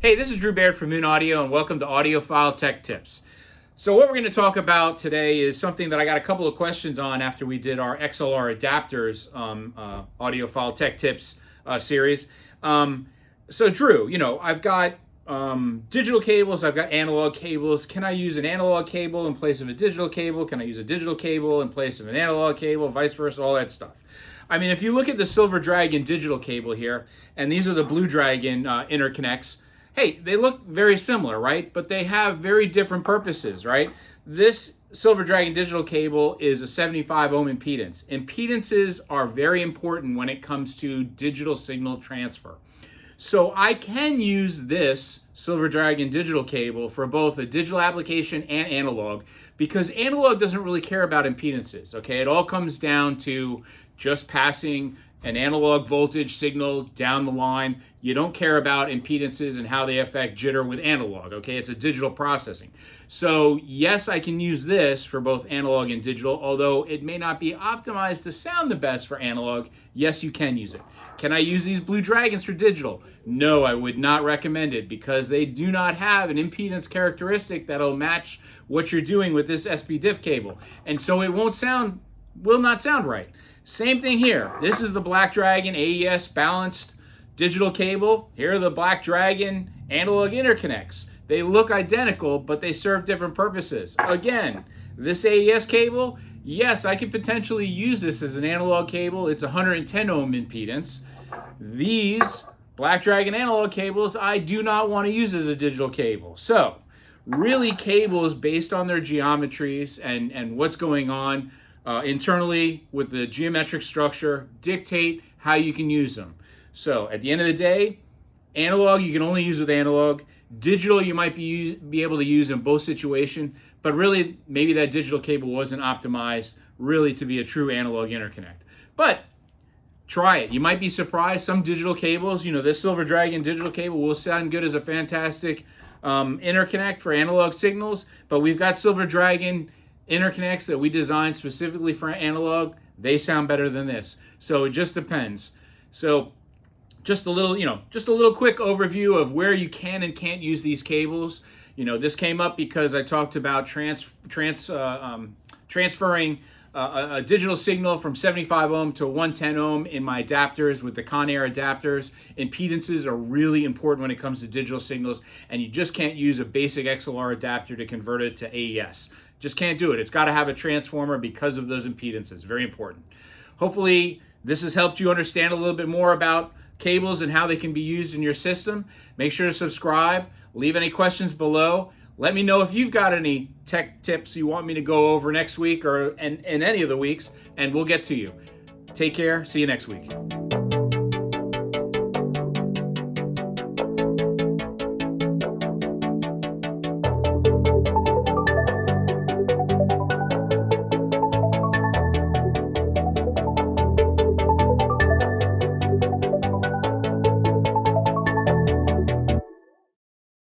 Hey, this is Drew Baird from Moon Audio, and welcome to Audiophile Tech Tips. So what we're going to talk about today is something that I got a couple of questions on after we did our XLR adapters Audiophile Tech Tips series. So Drew, I've got digital cables, I've got analog cables. Can I use an analog cable in place of a digital cable? Can I use a digital cable in place of an analog cable? Vice versa, all that stuff. I mean, if you look at the Silver Dragon digital cable here, and these are the Blue Dragon interconnects, hey, they look very similar, right? But they have very different purposes, right? This Silver Dragon digital cable is a 75 ohm impedance. Impedances are very important when it comes to digital signal transfer. So I can use this Silver Dragon digital cable for both a digital application and analog, because analog doesn't really care about impedances, okay? It all comes down to just passing an analog voltage signal down the line. You don't care about impedances and how they affect jitter with analog, okay? It's a digital processing. So yes, I can use this for both analog and digital, although it may not be optimized to sound the best for analog. Yes, you can use it. Can I use these Blue Dragons for digital? No, I would not recommend it, because they do not have an impedance characteristic that'll match what you're doing with this SPDIF cable. And so it will not sound right. Same thing here. This is the Black Dragon AES balanced digital cable. Here are the Black Dragon analog interconnects. They look identical, but they serve different purposes. Again, this AES cable, yes, I could potentially use this as an analog cable. It's 110 ohm impedance. These Black Dragon analog cables, I do not want to use as a digital cable. So, really, cables based on their geometries and what's going on internally with the geometric structure dictate how you can use them. So at the end of the day, analog you can only use with analog. Digital you might be able to use in both situations, but really maybe that digital cable wasn't optimized really to be a true analog interconnect. But try it. You might be surprised. Some digital cables, this Silver Dragon digital cable will sound good as a fantastic interconnect for analog signals, but we've got Silver Dragon interconnects that we designed specifically for analog. They sound better than this. So it just depends. So just a little quick overview of where you can and can't use these cables. This came up because I talked about transferring a digital signal from 75 ohm to 110 ohm in my adapters with the Conair adapters. Impedances are really important when it comes to digital signals, and you just can't use a basic XLR adapter to convert it to AES. Just can't do it. It's got to have a transformer because of those impedances. Very important. Hopefully this has helped you understand a little bit more about cables and how they can be used in your system. Make sure to subscribe. Leave any questions below. Let me know if you've got any tech tips you want me to go over next week or in any of the weeks, and we'll get to you. Take care. See you next week.